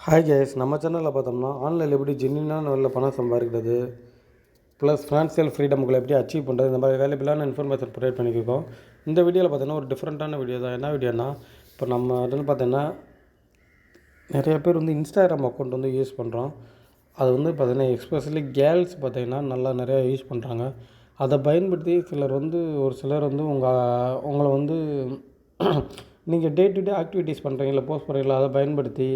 Hi guys, நம்ம சேனலில் பார்த்தோம்னா ஆன்லைனில் எப்படி ஜென்யூனான நல்ல பணம் சம்பாதிக்கிறது ப்ளஸ் ஃபினான்ஷியல் ஃப்ரீடமுகளை எப்படி அச்சீவ் பண்ணுறது இந்த மாதிரி வேல்யூபிளான இன்ஃபர்மேஷன் ப்ரொவைட் பண்ணியிருக்கோம். இந்த வீடியோவில் பார்த்தீங்கன்னா ஒரு டிஃப்ரெண்ட்டான வீடியோ தான். என்ன வீடியோனா, இப்போ நம்ம வந்து பார்த்தீங்கன்னா நிறைய பேர் வந்து இன்ஸ்டாகிராம் அக்கௌண்ட் வந்து யூஸ் பண்ணுறோம். அது வந்து பார்த்திங்கன்னா எஸ்பெஷலி கேர்ள்ஸ் பார்த்திங்கன்னா நல்லா நிறையா யூஸ் பண்ணுறாங்க. அதை பயன்படுத்தி ஒரு சிலர் வந்து உங்களை வந்து நீங்கள் டே டு டே ஆக்டிவிட்டீஸ் பண்ணுறீங்களா, போஸ்ட் பண்ணுறீங்களா, அதை பயன்படுத்தி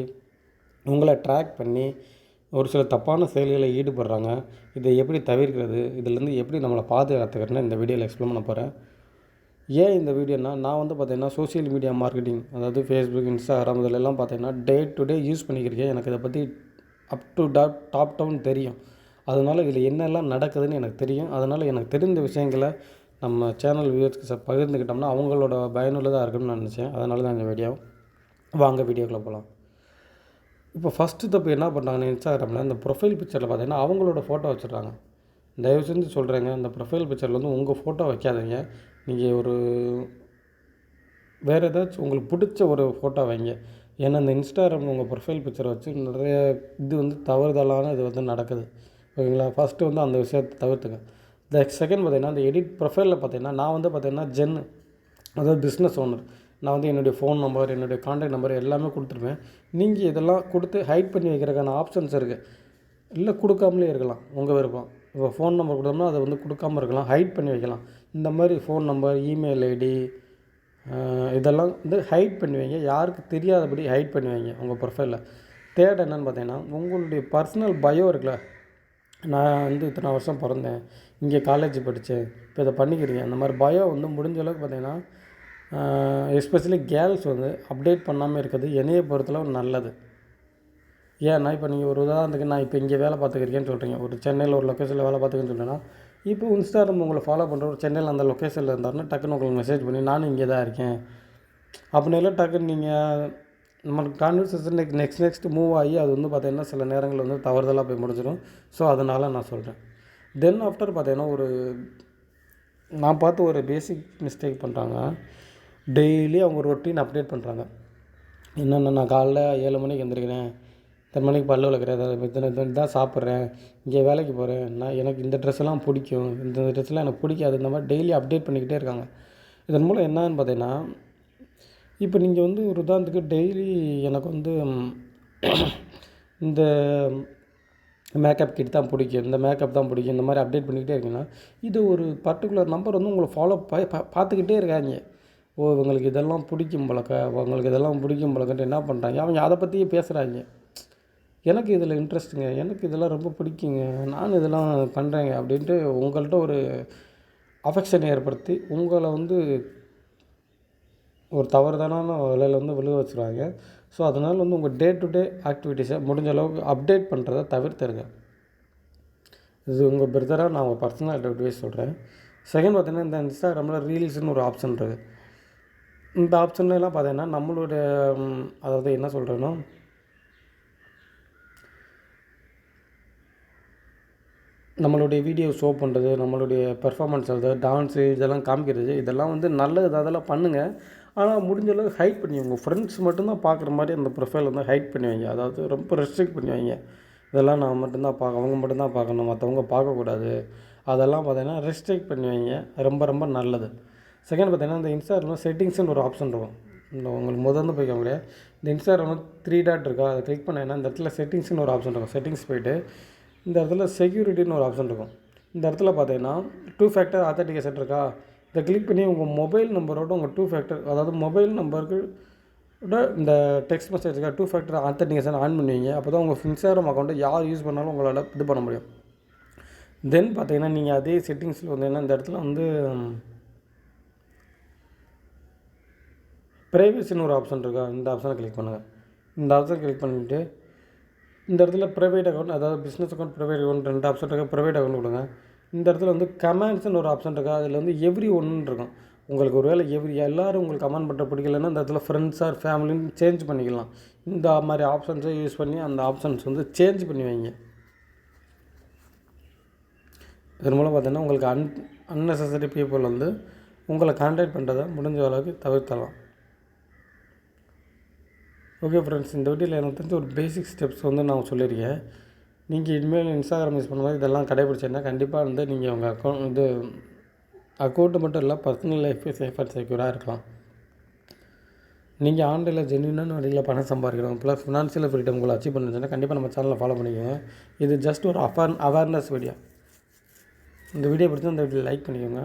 உங்களை ட்ராக் பண்ணி ஒரு சில தப்பான செயல்களில் ஈடுபடுறாங்க. இதை எப்படி தவிர்க்கிறது, இதிலேருந்து எப்படி நம்மளை பாதுகாத்துக்கிறேன்னு இந்த வீடியோவில் எக்ஸ்பிளைன் பண்ண போகிறேன். ஏன் இந்த வீடியோனா, நான் வந்து பார்த்திங்கன்னா சோஷியல் மீடியா மார்க்கெட்டிங், அதாவது ஃபேஸ்புக், இன்ஸ்டாகிராம் இதிலெல்லாம் பார்த்திங்கன்னா டே டு டே யூஸ் பண்ணிக்கிறேன். எனக்கு இதை பற்றி அப் டு டாப் டவுன் தெரியும். அதனால் இதில் என்னெல்லாம் நடக்குதுன்னு எனக்கு தெரியும். அதனால் எனக்கு தெரிந்த விஷயங்களை நம்ம சேனல் வியூவர்ஸ்க்கு பகிர்ந்துக்கிட்டோம்னா அவங்களோட பயனுள்ளதாக இருக்குன்னு நான் நினச்சேன். அதனால தான் இந்த வீடியோ. வாங்க வீடியோக்குள்ளே போகலாம். இப்போ ஃபஸ்ட்டு தப்பு என்ன பண்ணுறாங்கன்னா, இன்ஸ்டாகிராமில் இந்த ப்ரொஃபைல் பிக்சரில் பார்த்தீங்கன்னா அவங்களோட ஃபோட்டோ வச்சுட்றாங்க. தயவு செஞ்சு சொல்கிறேங்க, இந்த ப்ரொஃபைல் பிக்சரில் வந்து உங்கள் ஃபோட்டோ வைக்காதீங்க. நீங்கள் வேறு ஏதாச்சும் உங்களுக்கு பிடிச்ச ஒரு ஃபோட்டோ வைங்க. ஏன்னா இந்த இன்ஸ்டாகிராமில் உங்கள் ப்ரொஃபைல் பிக்சரை வச்சு நிறைய தவறுதலான இது நடக்குது. ஓகேங்களா? ஃபஸ்ட்டு அந்த விஷயத்தை தவிர்த்துங்க. செகண்ட் பார்த்திங்கன்னா, அந்த எடிட் ப்ரொஃபைலில் பார்த்திங்கன்னா நான் பார்த்திங்கன்னா அதாவது பிஸ்னஸ் ஓனர். நான் என்னுடைய ஃபோன் நம்பர், என்னுடைய கான்டாக்ட் நம்பர் எல்லாமே கொடுத்துருவேன். நீங்கள் இதெல்லாம் கொடுத்து ஹைட் பண்ணி வைக்கிறதுக்கான ஆப்ஷன்ஸ் இருக்குது. இல்லை கொடுக்காமலே இருக்கலாம், உங்கள் விருப்பம். இப்போ ஃபோன் நம்பர் கொடுத்தோம்னா அதை கொடுக்காமல் இருக்கலாம், ஹைட் பண்ணி வைக்கலாம். இந்த மாதிரி ஃபோன் நம்பர், இமெயில் ஐடி இதெல்லாம் ஹைட் பண்ணி வைங்க. யாருக்கு தெரியாதபடி ஹைட் பண்ணி வைங்க உங்கள் ப்ரொஃபைலில். தேர்ட் என்னென்னு பார்த்தீங்கன்னா, உங்களுடைய பர்சனல் பயோ இருக்குல்ல, நான் இத்தனை வருஷம் பிறந்தேன், இங்கே காலேஜ் படித்தேன், இப்போ இதை பண்ணிக்கிறீங்க, அந்த மாதிரி பயோ முடிஞ்ச அளவுக்கு பார்த்திங்கன்னா எஸ்பெஷலி கேர்ள்ஸ் அப்டேட் பண்ணாமல் இருக்கிறது என்னையை பொறுத்தளவு நல்லது. ஏன்னா இப்போ நீங்கள் ஒரு உதாரணத்துக்கு, நான் இப்போ இங்கே வேலை பார்த்துக்கிறேன்னு சொல்கிறீங்க, ஒரு சென்னையில் ஒரு லொக்கேஷனில் வேலை பார்த்துக்கிறேன்னு சொல்கிறேன்னா, இப்போ இன்ஸ்டாகிராம் உங்களை ஃபாலோ பண்ணுற ஒரு சென்னையில் அந்த லொக்கேஷனில் இருந்தாருன்னா டக்குன்னு உங்களுக்கு மெசேஜ் பண்ணி நானும் இங்கே தான் இருக்கேன் அப்படின்னால டக்குன்னு நீங்கள் நம்மளுக்கு கான்வர்சேஷன் நெக்ஸ்ட் மூவ் ஆகி அது பார்த்திங்கன்னா சில நேரங்களில் தவறுதலாக போய் முடிஞ்சிடும். ஸோ அதனால் நான் சொல்கிறேன். தென் ஆஃப்டர் பார்த்திங்கன்னா நான் பார்த்து ஒரு பேசிக் மிஸ்டேக் பண்ணுறாங்க. டெய்லி அவங்க ரொட்டீன் அப்டேட் பண்ணுறாங்க. என்னென்ன, நான் காலைல 7 மணிக்கு எழுந்திரிக்கிறேன், இத்தனை மணிக்கு பல்லு விளக்குறேன், இத்தனை தான் சாப்பிட்றேன், இங்கே வேலைக்கு போகிறேன், எனக்கு இந்த ட்ரெஸ்ஸெல்லாம் பிடிக்கும், இந்த ட்ரெஸ்ஸெல்லாம் எனக்கு பிடிக்காது, இந்த மாதிரி டெய்லி அப்டேட் பண்ணிக்கிட்டே இருக்காங்க. இதன் மூலம் என்னன்னு பார்த்தீங்கன்னா, இப்போ நீங்கள் ஒரு உதாரணத்துக்கு டெய்லி எனக்கு இந்த மேக்கப் கிட் தான் பிடிக்கும், இந்த மேக்கப் தான் பிடிக்கும், இந்த மாதிரி அப்டேட் பண்ணிக்கிட்டே இருக்கீங்கன்னா, இது ஒரு பர்டிகுலர் நம்பர் உங்களை ஃபாலோ பார்த்துக்கிட்டே இருக்காங்க. இவங்களுக்கு இதெல்லாம் பிடிக்கும் போலக்கன்ட்டு என்ன பண்ணுறாங்க, அவங்க அதை பற்றியே பேசுகிறாங்க. எனக்கு இதில் இன்ட்ரெஸ்ட்டுங்க, எனக்கு இதெல்லாம் ரொம்ப பிடிக்குங்க, நான் இதெல்லாம் பண்ணுறேங்க அப்படின்ட்டு உங்கள்கிட்ட ஒரு அஃபெக்ஷன் ஏற்படுத்தி உங்களை ஒரு தவறுதான வேலையில் விழுக வச்சுருவாங்க. ஸோ அதனால் உங்கள் டே டு டே ஆக்டிவிட்டீஸை முடிஞ்ச அளவுக்கு அப்டேட் பண்ணுறதை தவிர்த்துருங்க. இது உங்கள் பிரதராக நான் உங்கள் பர்சனல் அட்வைஸ் சொல்கிறேன். செகண்ட் பார்த்திங்கன்னா, இந்த இன்ஸ்டாகிராமில் ரீல்ஸ்னு ஒரு ஆப்ஷன் இருக்குது. இந்த ஆப்ஷன்லாம் பார்த்தீங்கன்னா நம்மளுடைய அதாவது என்ன சொல்கிறேன்னா, நம்மளுடைய வீடியோ ஷோ பண்ணுறது, நம்மளுடைய பெர்ஃபார்மன்ஸ், அதாவது டான்ஸு இதெல்லாம் காமிக்கிறது, இதெல்லாம் நல்லது, அதெல்லாம் பண்ணுங்கள். ஆனால் முடிஞ்ச அளவுக்கு ஹைட் பண்ணி உங்கள் ஃப்ரெண்ட்ஸ் மட்டும்தான் பார்க்குற மாதிரி அந்த ப்ரொஃபைல் ஹைட் பண்ணி வைங்க. அதாவது ரொம்ப ரெஸ்ட்ரிக்ட் பண்ணி வைங்க. இதெல்லாம் நான் மட்டும்தான் அவங்க மட்டும்தான் பார்க்கணும், மற்றவங்க பார்க்கக்கூடாது. அதெல்லாம் பார்த்தீங்கன்னா ரெஸ்ட்ரிக்ட் பண்ணி வைங்க. ரொம்ப ரொம்ப நல்லது. செகண்ட் பார்த்திங்கன்னா, இந்த இன்ஸ்டாகிராமில் செட்டிங்ஸ்னு ஒரு ஆப்ஷன் இருக்கும். உங்களுக்கு போய்க்க முடியாது. இந்த இன்ஸ்டாகிராமில் 3 டாட் இருக்கா, அதை கிளிக் பண்ணிங்கன்னா இந்த இடத்துல செட்டிங்ஸ்னு ஒரு ஆப்ஷன் இருக்கும். செட்டிங்ஸ் போய்ட்டு இந்த இடத்துல செக்யூரிட்டின்னு ஒரு ஆப்ஷன் இருக்கும். இந்த இடத்துல பார்த்தீங்கன்னா 2 ஃபேக்டர் ஆத்தென்டிகேஷன் இருக்கா, இதை கிளிக் பண்ணி உங்கள் மொபைல் நம்பரோட உங்கள் 2 ஃபேக்டர், அதாவது மொபைல் நம்பருக்கு இந்த டெக்ஸ்ட் மெசேஜ் இருக்கா 2 ஃபேக்டர் ஆத்தென்டிகேஷன் ஆன் பண்ணுவீங்க. அப்போ தான் உங்கள் இன்ஸ்டாகிராம் அக்கௌண்ட்டை யார் யூஸ் பண்ணாலும் உங்களால் இது பண்ண முடியும். தென் பார்த்தீங்கன்னா, நீங்கள் அதே செட்டிங்ஸில் இந்த இடத்துல ப்ரைவேசின்னு ஒரு ஆப்ஷன் இருக்கா, இந்த ஆப்ஷனை கிளிக் பண்ணுங்கள். இந்த ஆப்ஷனை கிளிக் பண்ணிவிட்டு இந்த இடத்துல ப்ரைவேட் அக்கௌண்ட், அதாவது business account, private account 2 option இருக்கா, ப்ரைவேட் அக்கௌண்ட் கொடுங்க. இந்த இடத்துல கமெண்ட்ஸ்னு ஒரு ஆப்ஷன் இருக்கா, அதில் எவ்ரி ஒன்று இருக்கும். உங்களுக்கு ஒரு வேளை எல்லோரும் உங்களுக்கு கமெண்ட் பண்ணுற பிடிக்கலன்னா இந்த இடத்துல ஃப்ரெண்ட்ஸ் ஆர் ஃபேமிலின்னு சேஞ்ச் பண்ணிக்கலாம். இந்த மாதிரி ஆப்ஷன்ஸை யூஸ் பண்ணி அந்த ஆப்ஷன்ஸ் சேஞ்ச் பண்ணி வைங்க. இதன் மூலம் பார்த்தீங்கன்னா உங்களுக்கு அன்னெசரி பீப்புள் உங்களை கான்டாக்ட் பண்ணுறதை முடிஞ்ச அளவுக்கு தவிர்த்தலாம். ஓகே ஃப்ரெண்ட்ஸ், இந்த வீடியோவில் எனக்கு தெரிஞ்ச ஒரு பேசிக் ஸ்டெப்ஸ் வந்து நான் சொல்லியிருக்கேன். நீங்கள் இனிமேல் இன்ஸ்டாகிராம் யூஸ் பண்ணும்போது இதெல்லாம் கடைபிடிச்சீங்கன்னா கண்டிப்பாக வந்து நீங்கள் உங்கள் அக்கௌண்ட்டு மட்டும் இல்லை, பர்சனல் லைஃபே சேஃப் அண்ட் செக்யூராக இருக்கலாம். நீங்கள் ஆன்லைனில் ஜென்யூனான வழியில் பணம் சம்பாதிக்கணும் ப்ளஸ் ஃபினான்ஷியல் ஃப்ரீடம் உங்களை அச்சீவ் பண்ணுச்சுன்னா கண்டிப்பாக நம்ம சேனலை ஃபாலோ பண்ணிக்கோங்க. இது ஜஸ்ட் ஒரு அவேர்னஸ் வீடியோ. இந்த வீடியோ பிடிச்சா இந்த வீடியோ லைக் பண்ணிக்கோங்க.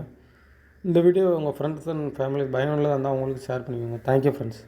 இந்த வீடியோ உங்கள் ஃப்ரெண்ட்ஸ் அண்ட் ஃபேமிலி பயனுள்ளதாக இருந்தால் அவங்களுக்கு ஷேர் பண்ணிக்கோங்க. Thank you friends.